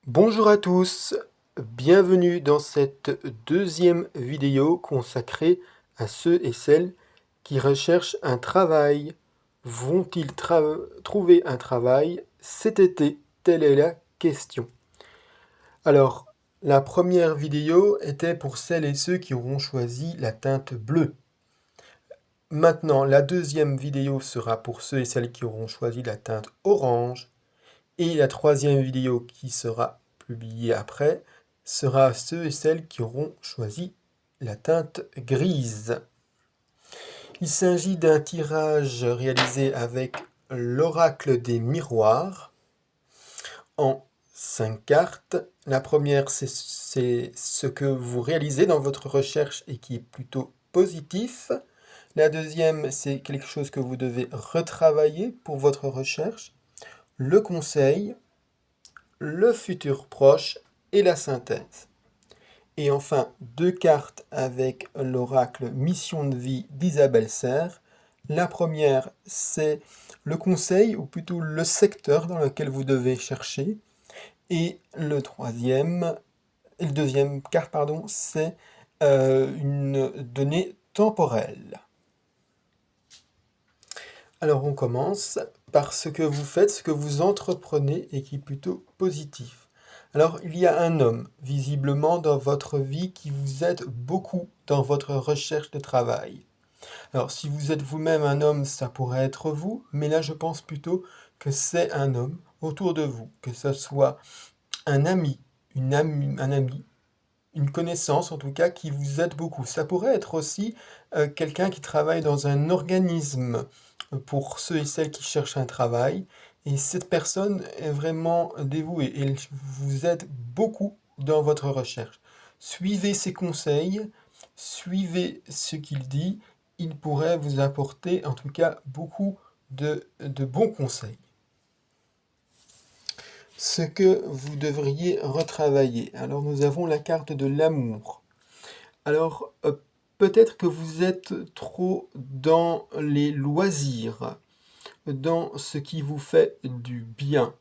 Bonjour à tous, bienvenue dans cette deuxième vidéo consacrée à ceux et celles qui recherchent un travail. Vont-ils trouver un travail cet été? Telle est la question. Alors, la première vidéo était pour celles et ceux qui auront choisi la teinte bleue. Maintenant, la deuxième vidéo sera pour ceux et celles qui auront choisi la teinte orange. Et la troisième vidéo qui sera publiée après sera ceux et celles qui auront choisi la teinte grise. Il s'agit d'un tirage réalisé avec l'oracle des miroirs en 5 cartes. La première, c'est ce que vous réalisez dans votre recherche et qui est plutôt positif. La deuxième, c'est quelque chose que vous devez retravailler pour votre recherche. Le conseil, le futur proche et la synthèse. Et enfin, 2 cartes avec l'oracle Mission de vie d'Isabelle Serres. La première, c'est le conseil, ou plutôt le secteur dans lequel vous devez chercher. Et le deuxième carte, c'est une donnée temporelle. Alors on commence par ce que vous faites, ce que vous entreprenez et qui est plutôt positif. Alors il y a un homme, visiblement dans votre vie, qui vous aide beaucoup dans votre recherche de travail. Alors si vous êtes vous-même un homme, ça pourrait être vous, mais là je pense plutôt que c'est un homme autour de vous, que ce soit un ami, un ami, une connaissance en tout cas qui vous aide beaucoup. Ça pourrait être aussi quelqu'un qui travaille dans un organisme pour ceux et celles qui cherchent un travail. Et cette personne est vraiment dévouée et elle vous aide beaucoup dans votre recherche. Suivez ses conseils, suivez ce qu'il dit. Il pourrait vous apporter en tout cas beaucoup de bons conseils. Ce que vous devriez retravailler. Alors nous avons la carte de l'amour. Alors peut-être que vous êtes trop dans les loisirs, dans ce qui vous fait du bien.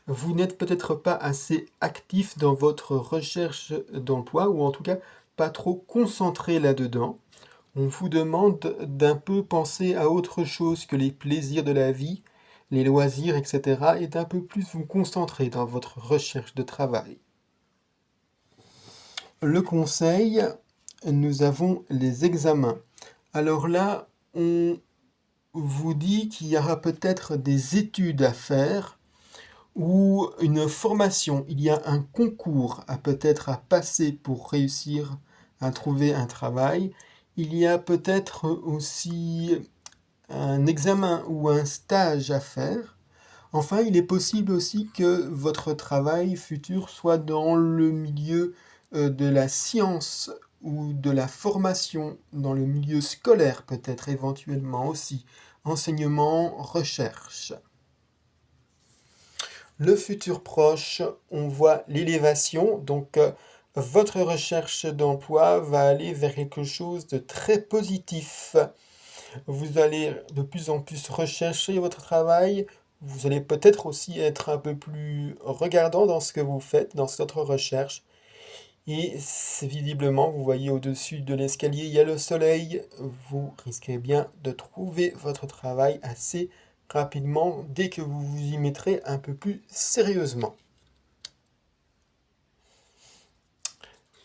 Vous n'êtes peut-être pas assez actif dans votre recherche d'emploi, ou en tout cas pas trop concentré là-dedans. On vous demande d'un peu penser à autre chose que les plaisirs de la vie, les loisirs, etc., et d'un peu plus vous concentrer dans votre recherche de travail. Le conseil, nous avons les examens. Alors là, on vous dit qu'il y aura peut-être des études à faire ou une formation. Il y a un concours peut-être à passer pour réussir à trouver un travail. Il y a peut-être aussi un examen ou un stage à faire. Enfin, il est possible aussi que votre travail futur soit dans le milieu de la science ou de la formation, dans le milieu scolaire peut-être éventuellement aussi, enseignement, recherche. Le futur proche, on voit l'élévation, donc votre recherche d'emploi va aller vers quelque chose de très positif. Vous allez de plus en plus rechercher votre travail. Vous allez peut-être aussi être un peu plus regardant dans ce que vous faites, dans votre recherche. Et visiblement, vous voyez au-dessus de l'escalier, il y a le soleil. Vous risquez bien de trouver votre travail assez rapidement dès que vous vous y mettrez un peu plus sérieusement.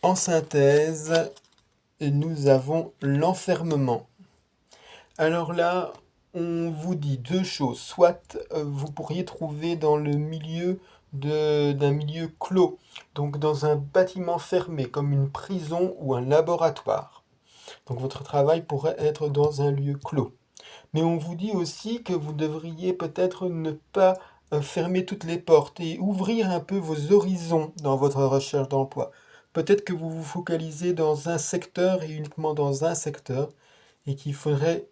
En synthèse, nous avons l'enfermement. Alors là, on vous dit 2 choses. Soit vous pourriez trouver dans le milieu d'un milieu clos, donc dans un bâtiment fermé comme une prison ou un laboratoire. Donc votre travail pourrait être dans un lieu clos. Mais on vous dit aussi que vous devriez peut-être ne pas fermer toutes les portes et ouvrir un peu vos horizons dans votre recherche d'emploi. Peut-être que vous vous focalisez dans un secteur et uniquement dans un secteur et qu'il faudrait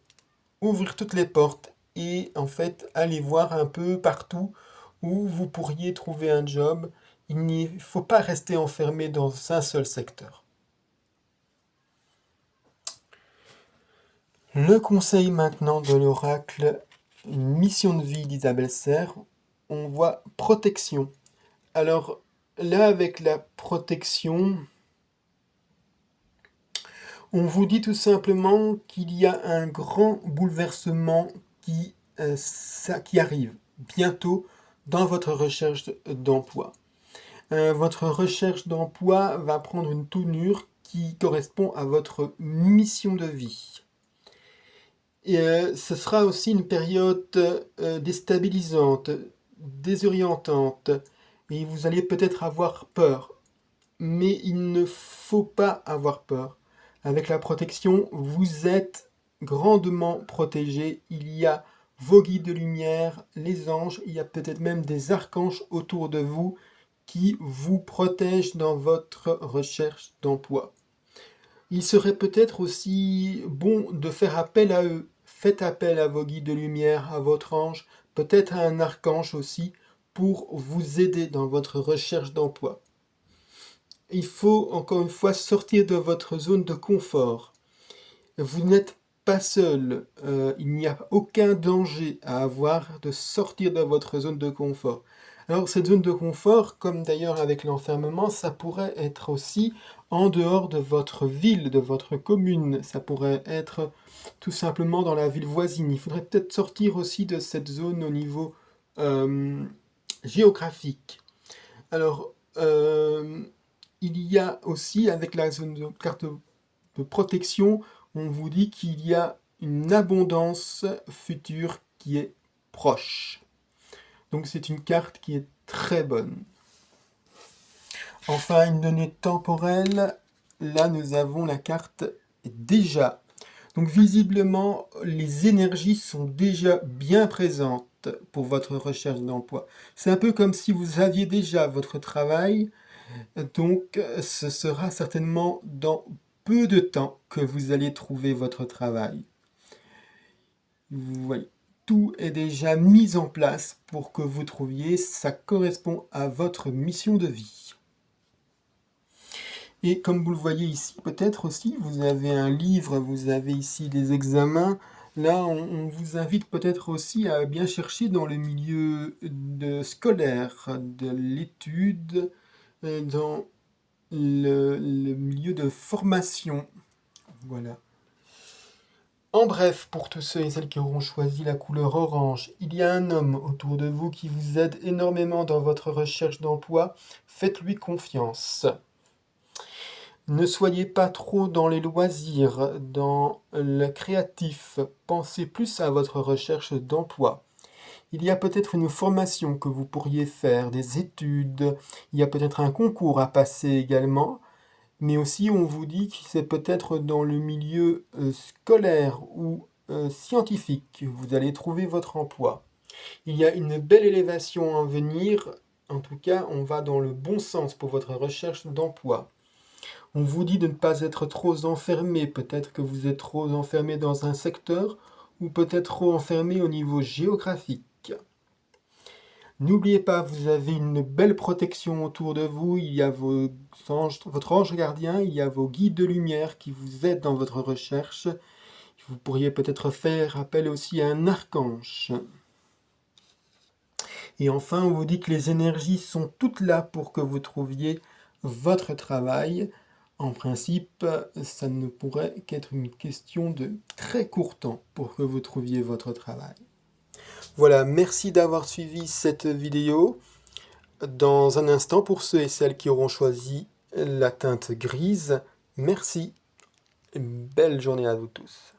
ouvrir toutes les portes et en fait aller voir un peu partout où vous pourriez trouver un job. Il ne faut pas rester enfermé dans un seul secteur. Le conseil maintenant de l'oracle Mission de vie d'Isabelle Serres, on voit protection. Alors là, avec la protection, on vous dit tout simplement qu'il y a un grand bouleversement qui arrive bientôt dans votre recherche d'emploi. Votre recherche d'emploi va prendre une tournure qui correspond à votre mission de vie. Et ce sera aussi une période déstabilisante, désorientante, et vous allez peut-être avoir peur. Mais il ne faut pas avoir peur. Avec la protection, vous êtes grandement protégé. Il y a vos guides de lumière, les anges, il y a peut-être même des archanges autour de vous qui vous protègent dans votre recherche d'emploi. Il serait peut-être aussi bon de faire appel à eux. Faites appel à vos guides de lumière, à votre ange, peut-être à un archange aussi, pour vous aider dans votre recherche d'emploi. Il faut encore une fois sortir de votre zone de confort. Vous n'êtes pas seul. Il n'y a aucun danger à avoir de sortir de votre zone de confort. Alors cette zone de confort, comme d'ailleurs avec l'enfermement, ça pourrait être aussi en dehors de votre ville, de votre commune. Ça pourrait être tout simplement dans la ville voisine. Il faudrait peut-être sortir aussi de cette zone au niveau géographique. Alors, il y a aussi, avec la zone de carte de protection, on vous dit qu'il y a une abondance future qui est proche. Donc c'est une carte qui est très bonne. Enfin, une donnée temporelle, là nous avons la carte déjà. Donc visiblement, les énergies sont déjà bien présentes pour votre recherche d'emploi. C'est un peu comme si vous aviez déjà votre travail, donc ce sera certainement dans peu de temps que vous allez trouver votre travail. Vous voyez, tout est déjà mis en place pour que vous trouviez, ça correspond à votre mission de vie. Et comme vous le voyez ici, peut-être aussi, vous avez un livre, vous avez ici des examens. Là, on vous invite peut-être aussi à bien chercher dans le milieu scolaire, de l'étude, dans le milieu de formation. Voilà. En bref, pour tous ceux et celles qui auront choisi la couleur orange, il y a un homme autour de vous qui vous aide énormément dans votre recherche d'emploi. Faites-lui confiance. Ne soyez pas trop dans les loisirs, dans le créatif. Pensez plus à votre recherche d'emploi. Il y a peut-être une formation que vous pourriez faire, des études. Il y a peut-être un concours à passer également. Mais aussi, on vous dit que c'est peut-être dans le milieu scolaire ou scientifique que vous allez trouver votre emploi. Il y a une belle élévation à venir. En tout cas, on va dans le bon sens pour votre recherche d'emploi. On vous dit de ne pas être trop enfermé. Peut-être que vous êtes trop enfermé dans un secteur ou peut-être trop enfermé au niveau géographique. N'oubliez pas, vous avez une belle protection autour de vous, il y a votre ange gardien, il y a vos guides de lumière qui vous aident dans votre recherche. Vous pourriez peut-être faire appel aussi à un archange. Et enfin, on vous dit que les énergies sont toutes là pour que vous trouviez votre travail. En principe, ça ne pourrait qu'être une question de très court temps pour que vous trouviez votre travail. Voilà, merci d'avoir suivi cette vidéo. Dans un instant, pour ceux et celles qui auront choisi la teinte grise, merci. Belle journée à vous tous.